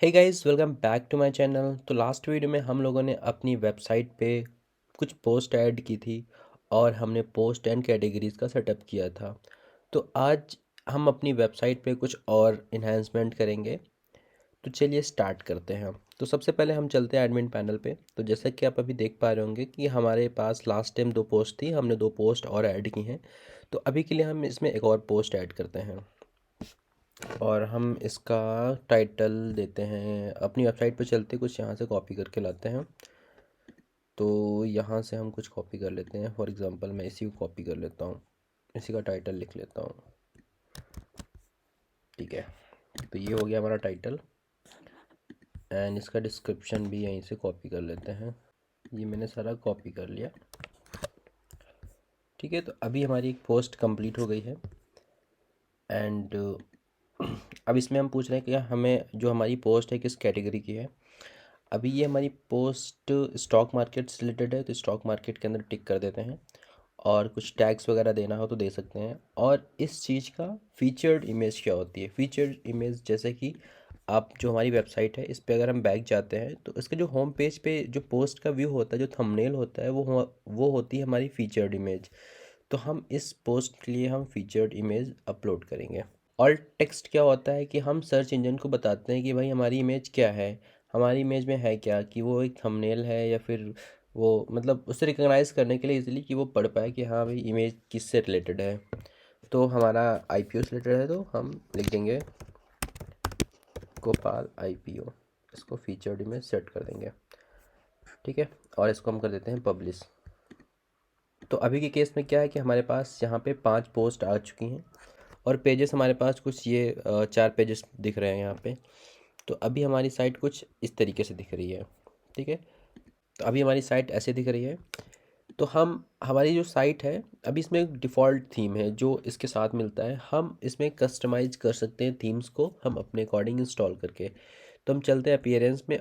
Hey guys, welcome back to my channel. तो last video में हम लोगों ने अपनी वेबसाइट पे कुछ पोस्ट ऐड की थी और हमने पोस्ट एंड कैटेगरीज का सेटअप किया था। तो आज हम अपनी वेबसाइट पे कुछ और इन्हांसमेंट करेंगे। तो चलिए स्टार्ट करते हैं। तो सबसे पहले हम चलते हैं एडमिन पैनल पे। तो जैसा कि आप अभी देख पा रहे होंगे कि हमारे पास लास्ट टाइम 2 पोस्ट थी, हमने 2 पोस्ट और ऐड की हैं। तो अभी के लिए हम इसमें एक और पोस्ट ऐड करते हैं और हम इसका टाइटल देते हैं। अपनी वेबसाइट पे चलते कुछ यहाँ से कॉपी करके लाते हैं। तो यहाँ से हम कुछ कॉपी कर लेते हैं। फॉर एग्ज़ाम्पल मैं इसी को कॉपी कर लेता हूँ, इसी का टाइटल लिख लेता हूँ। ठीक है, तो ये हो गया हमारा टाइटल एंड इसका डिस्क्रिप्शन भी यहीं से कॉपी कर लेते हैं। ये मैंने सारा कॉपी कर लिया। ठीक है, तो अभी हमारी एक पोस्ट कंप्लीट हो गई है एंड अब इसमें हम पूछ रहे हैं कि हमें जो हमारी पोस्ट है किस कैटेगरी की है। अभी ये हमारी पोस्ट स्टॉक मार्केट से रिलेटेड है, तो स्टॉक मार्केट के अंदर टिक कर देते हैं और कुछ टैग्स वगैरह देना हो तो दे सकते हैं। और इस चीज़ का फीचर्ड इमेज क्या होती है? फीचर्ड इमेज जैसे कि आप जो हमारी वेबसाइट है इस पे अगर हम बैक जाते हैं तो इसका जो होम पेज पे जो पोस्ट का व्यू होता है, जो थंबनेल होता है, वो होती है हमारी फीचर्ड इमेज। तो हम इस पोस्ट के लिए हम फीचर्ड इमेज अपलोड करेंगे। ऑल्ट टेक्स्ट क्या होता है कि हम सर्च इंजन को बताते हैं कि भाई हमारी इमेज क्या है, हमारी इमेज में है क्या, कि वो एक थंबनेल है या फिर वो मतलब उसे रिकॉग्नाइज करने के लिए इजीली कि वो पढ़ पाए कि हाँ भाई इमेज किससे रिलेटेड है। तो हमारा आईपीओ से रिलेटेड है तो हम लिख देंगे गोपाल आईपीओ। इसको फीचर्ड इमेज सेट कर देंगे। ठीक है, और इसको हम कर देते हैं पब्लिश। तो अभी के केस में क्या है कि हमारे पास यहाँ पे 5 पोस्ट आ चुकी हैं और पेजेस हमारे पास कुछ ये 4 पेजेस दिख रहे हैं यहाँ पे। तो अभी हमारी साइट कुछ इस तरीके से दिख रही है। ठीक है, तो अभी हमारी साइट ऐसे दिख रही है। तो हम हमारी जो साइट है अभी इसमें एक डिफ़ॉल्ट थीम है जो इसके साथ मिलता है। हम इसमें कस्टमाइज कर सकते हैं थीम्स को हम अपने अकॉर्डिंग इंस्टॉल करके। तो हम चलते हैं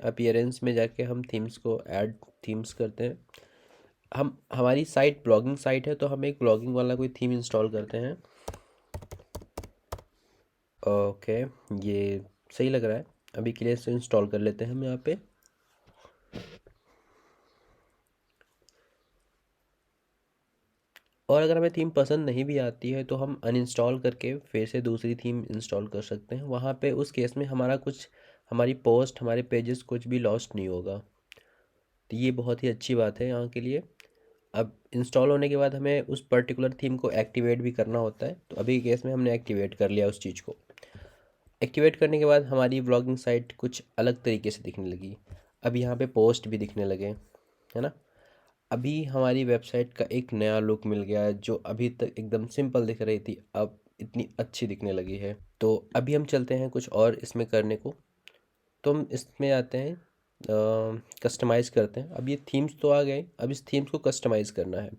अपीयरेंस में जाके हम थीम्स को ऐड थीम्स करते हैं। हम हमारी साइट ब्लॉगिंग साइट है तो हम एक ब्लॉगिंग वाला कोई थीम इंस्टॉल करते हैं। ओके, ये सही लग रहा है। अभी के लिए इसे इंस्टॉल कर लेते हैं हम यहाँ पे। और अगर हमें थीम पसंद नहीं भी आती है तो हम अनइंस्टॉल करके फिर से दूसरी थीम इंस्टॉल कर सकते हैं। वहाँ पे उस केस में हमारा कुछ हमारी पोस्ट हमारे पेजेस कुछ भी लॉस्ट नहीं होगा। तो ये बहुत ही अच्छी बात है यहाँ के लिए। अब इंस्टॉल होने के बाद हमें उस पर्टिकुलर थीम को एक्टिवेट भी करना होता है। तो अभी के केस में हमने एक्टिवेट कर लिया उस चीज़ को। एक्टिवेट करने के बाद हमारी ब्लॉगिंग साइट कुछ अलग तरीके से दिखने लगी। अब यहाँ पे पोस्ट भी दिखने लगे, है ना। अभी हमारी वेबसाइट का एक नया लुक मिल गया है। जो अभी तक एकदम सिंपल दिख रही थी अब इतनी अच्छी दिखने लगी है। तो अभी हम चलते हैं कुछ और इसमें करने को। तो हम इसमें आते हैं, कस्टमाइज़ करते हैं। अब ये थीम्स तो आ गए, अब इस थीम्स को कस्टमाइज़ करना है।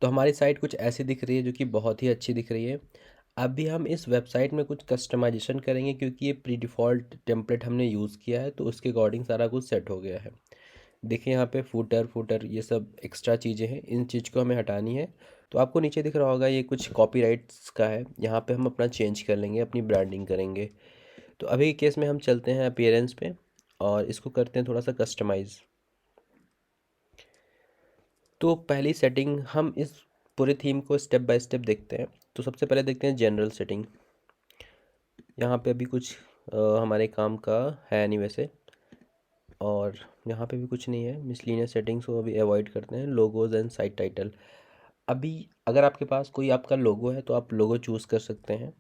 तो हमारी साइट कुछ ऐसी दिख रही है जो कि बहुत ही अच्छी दिख रही है। अभी हम इस वेबसाइट में कुछ कस्टमाइजेशन करेंगे क्योंकि ये प्री डिफ़ॉल्ट टेम्पलेट हमने यूज़ किया है तो उसके अकॉर्डिंग सारा कुछ सेट हो गया है। देखिए यहाँ पे फूटर फूटर ये सब एक्स्ट्रा चीज़ें हैं, इन चीज़ को हमें हटानी है। तो आपको नीचे दिख रहा होगा ये कुछ कॉपीराइट्स का है, यहाँ पे हम अपना चेंज कर लेंगे, अपनी ब्रांडिंग करेंगे। तो अभी के केस में हम चलते हैं अपीयरेंस पे और इसको करते हैं थोड़ा सा कस्टमाइज़। तो पहली सेटिंग हम इस पूरे थीम को स्टेप बाय स्टेप देखते हैं। तो सबसे पहले देखते हैं जनरल सेटिंग। यहाँ पे अभी कुछ हमारे काम का है नहीं वैसे, और यहाँ पे भी कुछ नहीं है। मिसलिनियस सेटिंग्स को अभी अवॉइड करते हैं। लोगोज एंड साइट टाइटल, अभी अगर आपके पास कोई आपका लोगो है तो आप लोगो चूज़ कर सकते हैं।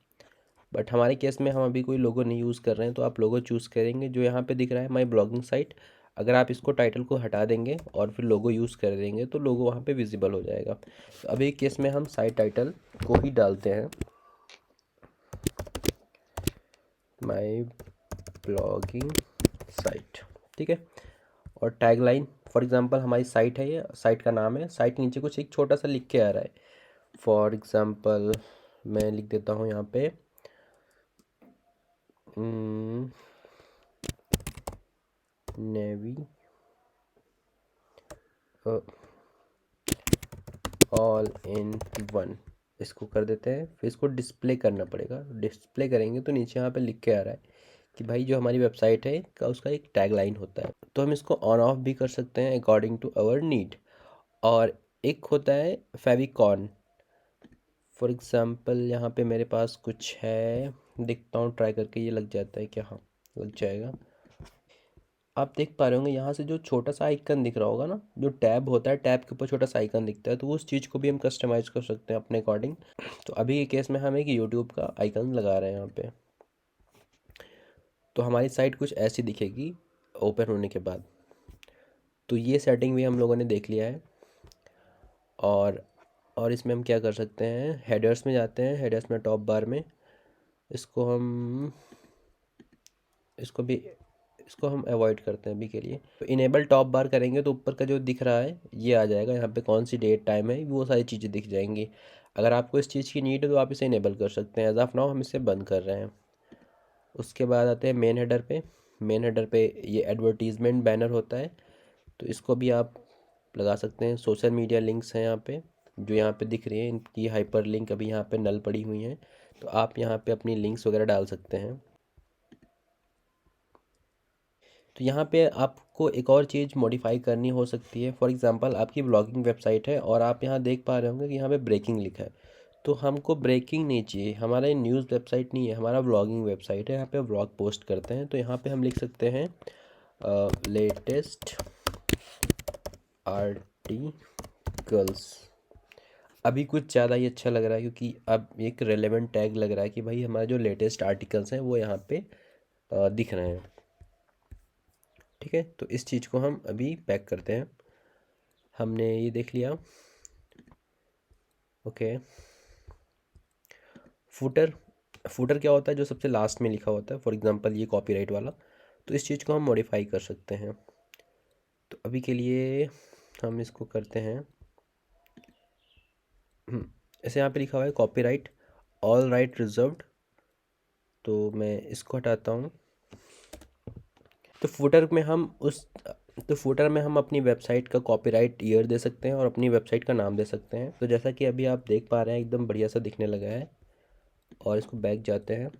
बट हमारे केस में हम अभी कोई लोगो नहीं यूज़ कर रहे हैं तो आप लोगो चूज़ करेंगे जो यहाँ पे दिख रहा है माई ब्लॉगिंग साइट। अगर आप इसको टाइटल को हटा देंगे और फिर लोगो यूज़ कर देंगे तो लोगो वहाँ पे विजिबल हो जाएगा। तो अभी केस में हम साइट टाइटल को ही डालते हैं, माई ब्लॉगिंग साइट। ठीक है, और टैगलाइन फॉर एग्जांपल हमारी साइट है, ये साइट का नाम है। साइट के नीचे कुछ एक छोटा सा लिख के आ रहा है। फॉर एग्जांपल मैं लिख देता हूँ यहाँ पे नेवी ऑल इन वन, इसको कर देते हैं। फिर इसको डिस्प्ले करना पड़ेगा। डिस्प्ले करेंगे तो नीचे यहाँ पे लिख के आ रहा है कि भाई जो हमारी वेबसाइट है का उसका एक टैग लाइन होता है, तो हम इसको ऑन ऑफ भी कर सकते हैं अकॉर्डिंग टू आवर नीड। और एक होता है फेविकॉन। फॉर एग्ज़ाम्पल यहाँ पे मेरे पास कुछ है, देखता हूँ ट्राई करके ये लग जाता है क्या। हाँ, लग जाएगा। आप देख पा रहे होंगे यहाँ से जो छोटा सा आइकन दिख रहा होगा ना, जो टैब होता है, टैब के ऊपर छोटा सा आइकन दिखता है, तो उस चीज़ को भी हम कस्टमाइज़ कर सकते हैं अपने अकॉर्डिंग। तो अभी के केस में हम एक यूट्यूब का आइकन लगा रहे हैं यहाँ पे, तो हमारी साइट कुछ ऐसी दिखेगी ओपन होने के बाद। तो ये सेटिंग भी हम लोगों ने देख लिया है। और इसमें हम क्या कर सकते हैं, हेडर्स में जाते हैं, हेडर्स में टॉप बार में इसको हम इसको भी इसको हम अवॉइड करते हैं अभी के लिए। तो इनेबल टॉप बार करेंगे तो ऊपर का जो दिख रहा है ये आ जाएगा, यहाँ पे कौन सी डेट टाइम है वो सारी चीज़ें दिख जाएंगी। अगर आपको इस चीज़ की नीड है तो आप इसे इनेबल कर सकते हैं। एज ऑफ नाउ हम इसे बंद कर रहे हैं। उसके बाद आते हैं मेन हेडर पे। मेन हेडर पे ये एडवर्टीज़मेंट बैनर होता है, तो इसको भी आप लगा सकते हैं। सोशल मीडिया लिंक्स हैं यहाँ पे, जो यहाँ पे दिख रही है, इनकी हाइपर लिंक अभी यहाँ पे नल पड़ी हुई हैं, तो आप यहाँ पे अपनी लिंक्स वगैरह डाल सकते हैं। तो यहाँ पे आपको एक और चीज़ मॉडिफाई करनी हो सकती है। फॉर एग्जांपल आपकी ब्लॉगिंग वेबसाइट है और आप यहाँ देख पा रहे होंगे कि यहाँ पे ब्रेकिंग लिखा है, तो हमको ब्रेकिंग नहीं चाहिए। हमारा ये न्यूज़ वेबसाइट नहीं है, हमारा ब्लॉगिंग वेबसाइट है, यहाँ पे ब्लॉग पोस्ट करते हैं। तो यहाँ पे हम लिख सकते हैं लेटेस्ट आर्टिकल्स। अभी कुछ ज़्यादा ही अच्छा लग रहा है, क्योंकि अब एक रेलेवेंट टैग लग रहा है कि भाई हमारे जो लेटेस्ट आर्टिकल्स हैं वो यहाँ पे दिख रहे हैं। ठीक है, तो इस चीज़ को हम अभी पैक करते हैं। हमने ये देख लिया। Okay, footer. फुटर क्या होता है, जो सबसे लास्ट में लिखा होता है, फॉर एग्जांपल ये कॉपीराइट वाला। तो इस चीज़ को हम मॉडिफाई कर सकते हैं। तो अभी के लिए हम इसको करते हैं, ऐसे यहाँ पे लिखा हुआ है कॉपीराइट ऑल राइट रिजर्व्ड, तो मैं इसको हटाता हूँ। तो फुटर में हम अपनी वेबसाइट का कॉपीराइट ईयर दे सकते हैं और अपनी वेबसाइट का नाम दे सकते हैं। तो जैसा कि अभी आप देख पा रहे हैं एकदम बढ़िया सा दिखने लगा है। और इसको बैक जाते हैं।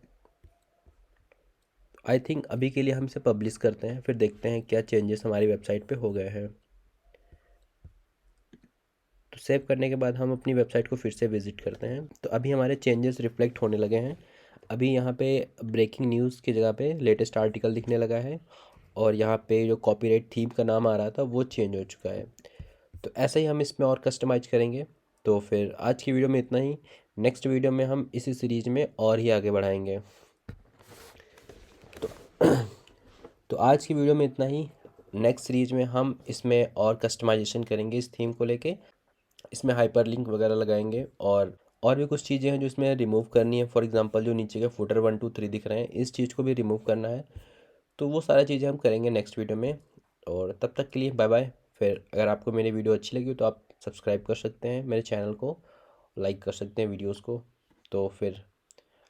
आई थिंक अभी के लिए हम इसे पब्लिश करते हैं, फिर देखते हैं क्या चेंजेस हमारी वेबसाइट पे हो गए हैं। तो सेव करने के बाद हम अपनी वेबसाइट को फिर से विज़िट करते हैं। तो अभी हमारे चेंजेस रिफ्लेक्ट होने लगे हैं। अभी यहाँ पे ब्रेकिंग न्यूज़ की जगह पे लेटेस्ट आर्टिकल दिखने लगा है, और यहाँ पे जो कॉपीराइट थीम का नाम आ रहा था वो चेंज हो चुका है। तो ऐसे ही हम इसमें और कस्टमाइज करेंगे। तो फिर आज की वीडियो में इतना ही। नेक्स्ट वीडियो में हम इसी सीरीज़ में और ही आगे बढ़ाएंगे। तो आज की वीडियो में इतना ही। नेक्स्ट सीरीज़ में हम इसमें और कस्टमाइजेशन करेंगे इस थीम को लेके। इसमें हाइपर लिंक वगैरह लगाएंगे, और भी कुछ चीज़ें हैं जो इसमें रिमूव करनी है। फॉर एग्जांपल जो नीचे के फुटर 1 2 3 दिख रहे हैं, इस चीज़ को भी रिमूव करना है। तो वो सारी चीज़ें हम करेंगे नेक्स्ट वीडियो में। और तब तक के लिए बाय बाय। फिर अगर आपको मेरी वीडियो अच्छी लगी हो तो आप सब्सक्राइब कर सकते हैं मेरे चैनल को, लाइक कर सकते हैं वीडियोज़ को। तो फिर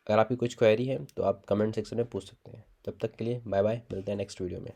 अगर आपकी कुछ क्वेरी है तो आप कमेंट सेक्शन में पूछ सकते हैं। तब तक के लिए बाय बाय, मिलते हैं नेक्स्ट वीडियो में।